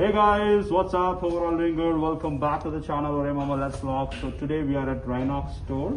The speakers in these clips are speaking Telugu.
Hey guys, what's up? Hope you're all doing good. Welcome back to the channel Ore Mama Let's Vlog. So today we are at Rhinox store.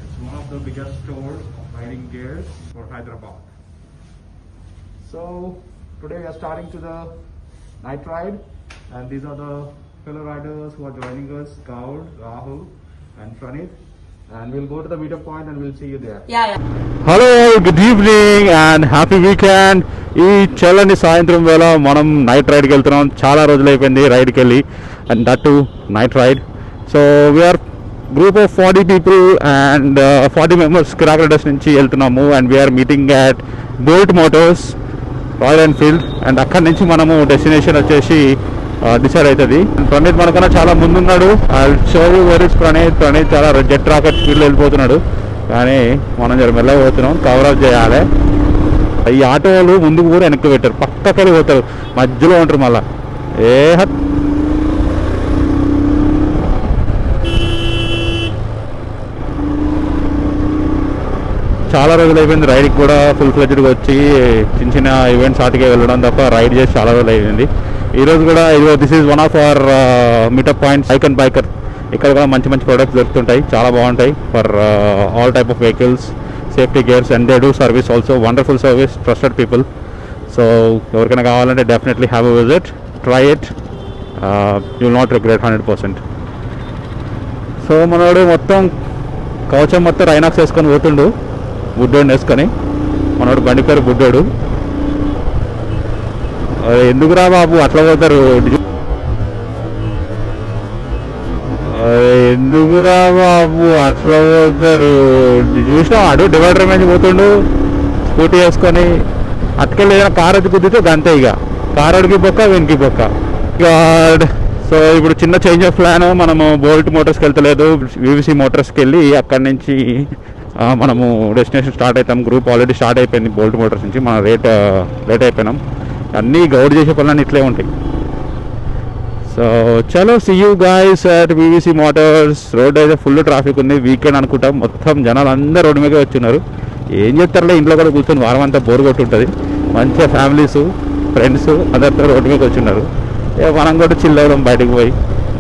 It's one of the biggest stores of riding gears for Hyderabad. So today we are starting to the night ride, and these are the fellow riders who are joining us: Gaud, Rahul, and Pranit. And we'll go to the meetup point and we'll see you there. Yeah. Hello good evening and happy weekend. ఈ చల్లని సాయంత్రం వేళ మనం నైట్ రైడ్కి వెళ్తున్నాం. చాలా రోజులు అయిపోయింది రైడ్కి వెళ్ళి, and that tonight ride. So we're group of 40 people and 40 members Kiraak riders నుంచి వెళ్తున్నాము. And we're meeting at Bolt Motors, Royal Enfield. And అక్కడి నుంచి మనము డెస్టినేషన్ వచ్చేసి డిసైడ్ అవుతుంది. ప్రణీత్ మనకన్నా చాలా ముందున్నాడు. Show you where is Praneeth. Praneeth చాలా జెట్ రాకెట్ స్పీడ్లో వెళ్ళిపోతున్నాడు, కానీ మనం జర మెల్లగా పోతున్నాం. కవర్ అప్ చేయాలి. ఈ ఆటో వాళ్ళు ముందుకు కూడా వెనక్కి పెట్టారు, పక్కకెళ్ళి పోతారు, మధ్యలో ఉంటారు. మళ్ళా చాలా రోజులు అయిపోయింది రైడ్కి కూడా ఫుల్ ఫ్లెడ్జ్డ్గా వచ్చి చిన్న చిన్న ఈవెంట్స్ ఆటకే వెళ్ళడం తప్ప రైడ్ చేసి చాలా రోజులు అయిపోయింది. ఈరోజు కూడా this is one of our meetup points, icon biker. ఇక్కడ కూడా మంచి మంచి ప్రొడక్ట్స్ దొరుకుతుంటాయి, చాలా బాగుంటాయి for all type of vehicles, safety gears, and they do service also. Wonderful service, trusted people. So ఎవరికైనా కావాలంటే definitely have a visit, try it, you will not regret 100%. So మనోడు మొత్తం కవచం మొత్తం రైనాక్స్ వేసుకొని పోతుండు, బుడ్డోడిని వేసుకొని. మనోడు బండి పేరు బుడ్డోడు. ఎందుకురా బాబు అట్లా పోతారు, ఎందుకురా బాబు అట్లా పోతారు. చూసినా వాడు డివైడర్ మీద పోతుండు స్కూటీ వేసుకొని. అటుకెళ్ళి ఏదైనా కార్ అది కుదిరితే గంతే, ఇక కార్ అడిగి బొక్క వెనక్కి బొక్క. సో ఇప్పుడు చిన్న చేంజ్ ఆఫ్ ప్లాన్. మనము బోల్ట్ మోటార్స్కి వెళ్తలేదు, వివిసి మోటార్స్కి వెళ్ళి అక్కడి నుంచి మనము డెస్టినేషన్ స్టార్ట్ అవుతాం. గ్రూప్ ఆల్రెడీ స్టార్ట్ అయిపోయింది బోల్ట్ మోటార్స్ నుంచి. మనం లేట్ అయిపోయినాం. అన్నీ గౌడ్ చేసే పనులన్నీ ఇట్లే ఉంటాయి. సో చలో, see you guys at VVC motors. Road అయితే ఫుల్ ట్రాఫిక్ ఉంది, వీకెండ్ అనుకుంటాం. మొత్తం జనాలు అందరూ రోడ్డు మీద వచ్చున్నారు. ఏం చెప్తారులే, ఇంట్లో కూడా కూర్చొని వారం అంతా బోర్ కొట్టుంటుంది. మంచిగా ఫ్యామిలీస్, ఫ్రెండ్స్ అందరితో రోడ్డు మీద వచ్చున్నారు. మనం కూడా చిల్ అవుదాం బయటకు పోయి.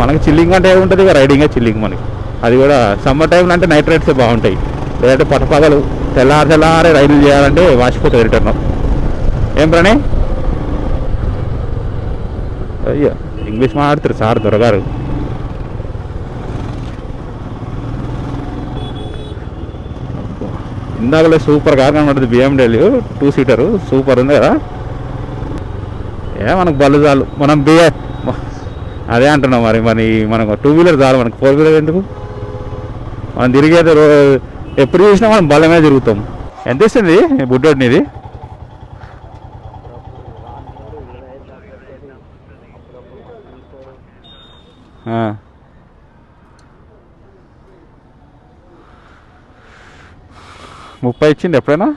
మనకి చిల్లింగ్ అంటే ఏముంటుంది, ఇక రైడింగే చిల్లింగ్ మనకి. అది కూడా సమ్మర్ టైంలో అంటే నైట్ రైడ్సే బాగుంటాయి. లేదంటే పట్టపగలు తెల్లారే రైడ్లు చేయాలంటే వాసిపోతుంది రిటర్న్. ఏం ప్రణయ్? అయ్యా ఇంగ్లీష్ మాట్లాడుతారు సార్ దొరగారు. ఇందాకలే సూపర్ కార్ కనబడుతుంది, BMW 2 సీటర్ సూపర్ ఉంది కదా. మనకు బళ్ళు చాలు, మనం అదే అంటున్నాం. మరి మనకు 2 వీలర్ చాలు, మనకు 4 వీలర్ ఎందుకు? మనం తిరిగేది ఎప్పుడు చూసినా మనం బళ్ళ మీద తిరుగుతాం. ఎంత ఇస్తుంది బుడ్డోడిని ఇది? ముప్పై ఇచ్చింది ఎప్పుడైనా?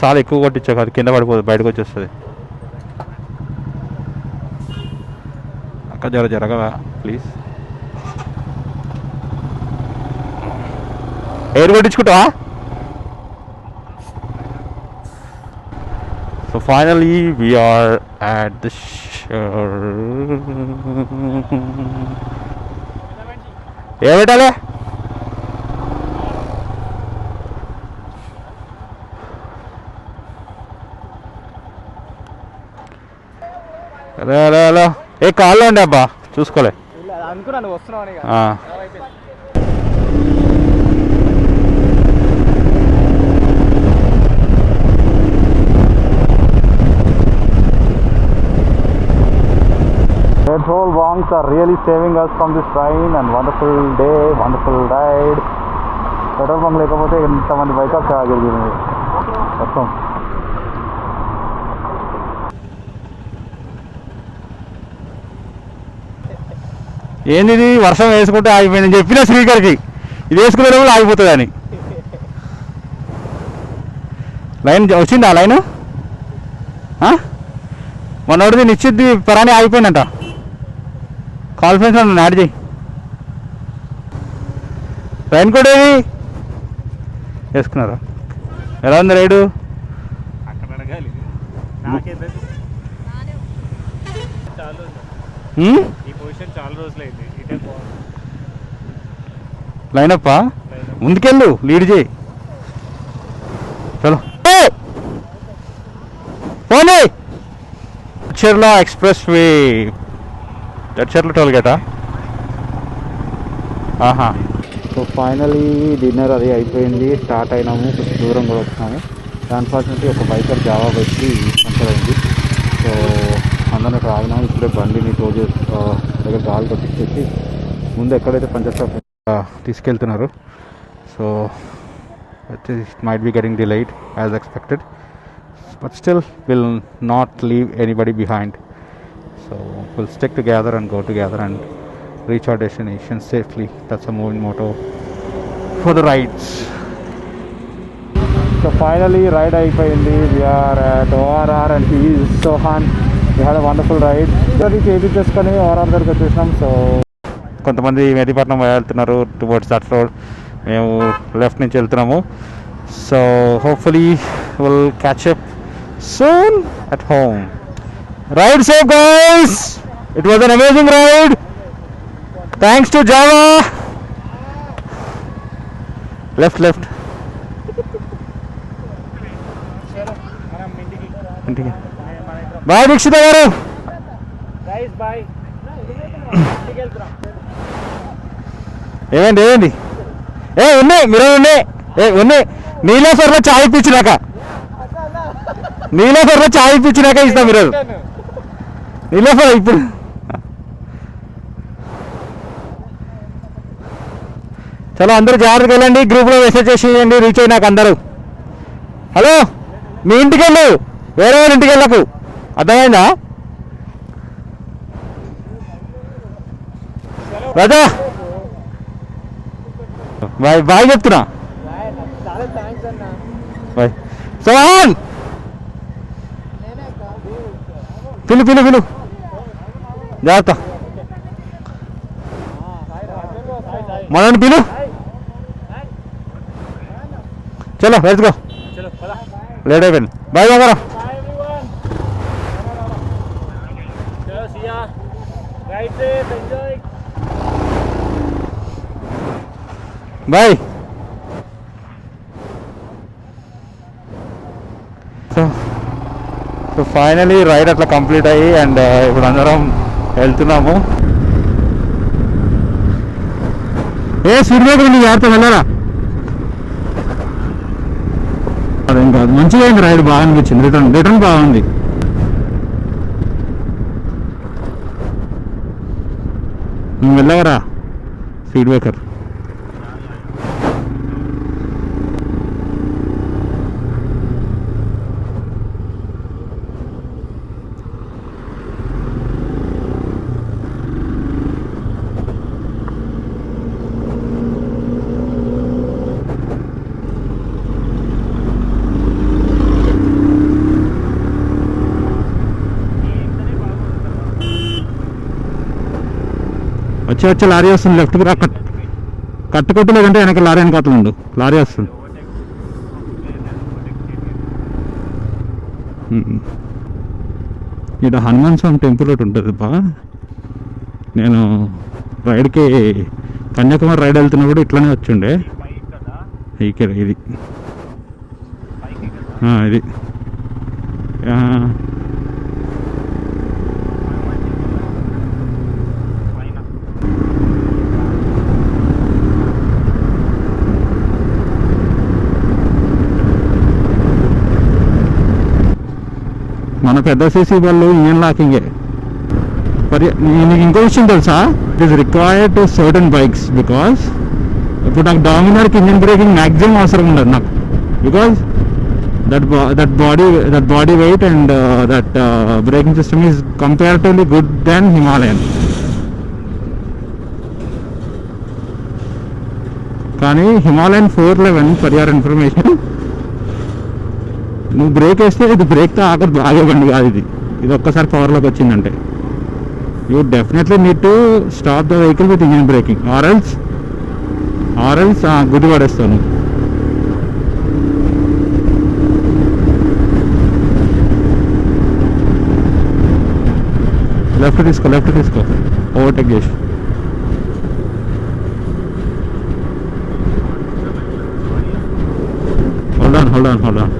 చాలా ఎక్కువ కొట్టించావు, అది కింద పడిపోతుంది, బయటకు వచ్చేస్తుంది. అక్క జరగవా ప్లీజ్. ఎయిర్ కొట్టించుకుంటావా? So finally we're at the ఏ పెట్టాలి? హలో ఏ కాల్లో ఉండే అబ్బా, చూసుకోలే. Petrol bunks are really saving us from this train, and wonderful day, wonderful ride. Petrol bunk లేకపోతే ఎంతమంది బైకర్స్ ఆగిపోయింది మొత్తం. ఏంది వర్షం వేసుకుంటే ఆగిపోయింది చెప్పిన స్పీకర్కి, ఇది వేసుకునే రోజులు ఆగిపోతుంది అని. లైన్ వచ్చిందా? లైను మనోడిది నిశ్చిద్ది పరాని ఆగిపోయిందంట. కాన్ఫరెన్స్ నన్ను యాడ్ చేయి. రైన్ కోట్ ఏది వేసుకున్నారా? ఎలా ఉంది రైడు? లైనప్పా ముందుకెళ్ళు, లీడ్ చేయి. చలో పోనీ. చర్ల ఎక్స్ప్రెస్ వే, చర్ల టోల్ గేటా? ఆహా. సో ఫైనలీ డిన్నర్ అది అయిపోయింది, స్టార్ట్ అయినాము, కొంచెం దూరం కూడా వచ్చినాము. అన్ఫార్చునేట్లీ ఒక బైకర్ జావా బైక్కి పంచర్ అయింది. సో అందరం ఇక్కడ ఆగినాము. ఇప్పుడే బండిని టో చేసి దగ్గర గాలి కొట్టించేసి ముందు ఎక్కడైతే పంచర్ షాప్ తీసుకెళ్తున్నారు. So it might be getting delayed as expected, but still will not leave anybody behind. So will stick together and go together and reach our destination safely. That's a moving motto for the rides. So finally ride అయిపోయింది. We are at ORR and he is Sohan. We had a wonderful ride. Sorry KB చేసుకొని ORR దగ్గరికి వచ్చేసినాం. సో కొంతమంది మెహదీపట్నం వెళ్తున్నారు టువర్డ్స్ దట్ రోడ్, మేము లెఫ్ట్ నుంచి వెళ్తున్నాము. So hopefully will catch up soon at home. Ride safe guys. It was an amazing ride. Thanks to Java. Left. Bye Dikshita garu. Guys bye. ఏమండి ఉన్నాయి మీరు ఉన్నాయి. నీలేశ్వర్లో చాయ్ ఇప్పించినాక ఇస్తాం మీరు. నీలేశ్వర్ ఇప్పుడు చలో అందరూ జాగ్రత్తగా వెళ్ళండి. గ్రూప్లో మెసేజ్ చేసేయండి రీచ్ అయినాక అందరూ. హలో, మీ ఇంటికి వెళ్ళు, వేరే వాళ్ళ ఇంటికి వెళ్ళకు, అర్థమైందా? రాజా బాయ్ చెప్తున్నా. బాయ్ సోహన్. పిలు జాగ్రత్త. మనని పిలు. చలో లెట్స్ గో. లేట్ అయిపోయింది. బాయ్ బాగా. బాయ్. సో ఫైనలీ రైడ్ అట్లా కంప్లీట్ అయ్యి అండ్ ఇప్పుడు అందరం వెళ్తున్నాము. సూర్యబాబు నువ్వు జాగ్రత్త వెళ్ళారా? అదేం కాదు, మంచిగా అయింది రైడ్, బాగా అనిపించింది. రిటర్న్ బాగుంది. నువ్వు వెళ్ళవరా స్పీడ్ బ్రేకర్? వచ్చి లారీ వస్తుంది, లెఫ్ట్కి రా. కట్టుకొట్టు, లేదంటే వెనక లారీ వెనకాతలు ఉండు. లారీ వస్తుంది. ఇక్కడ హనుమాన్ స్వామి టెంపుల్ ఒకటి ఉంటుంది బా. నేను రైడ్కి కన్యాకుమారి రైడ్ వెళ్తున్నప్పుడు ఇట్లానే వచ్చిండే. ఇక్కడ ఇది ఇది మన పెద్ద సీసీ వాళ్ళు ఇంజన్ లాకింగే. నీకు ఇంకో విషయం తెలుసా? It is required to certain bikes. Because ఇప్పుడు నాకు డామినార్కి ఇంజన్ బ్రేకింగ్ మ్యాక్సిమం అవసరం ఉండదు నాకు. Because that body weight and that braking system is comparatively good than Himalayan. కానీ Himalayan 411 ఫర్ యువర్ ఇన్ఫర్మేషన్, నువ్వు బ్రేక్ వేస్తే ఇది బ్రేక్తో ఆఖరి ఆగే బండి కాదు. ఇది ఒక్కసారి పవర్లోకి వచ్చిందంటే You definitely need to stop the vehicle with engine braking, or else గుద్ది పడేస్తాను. లెఫ్ట్ తీసుకో ఓవర్టేక్ చేసి. Hold on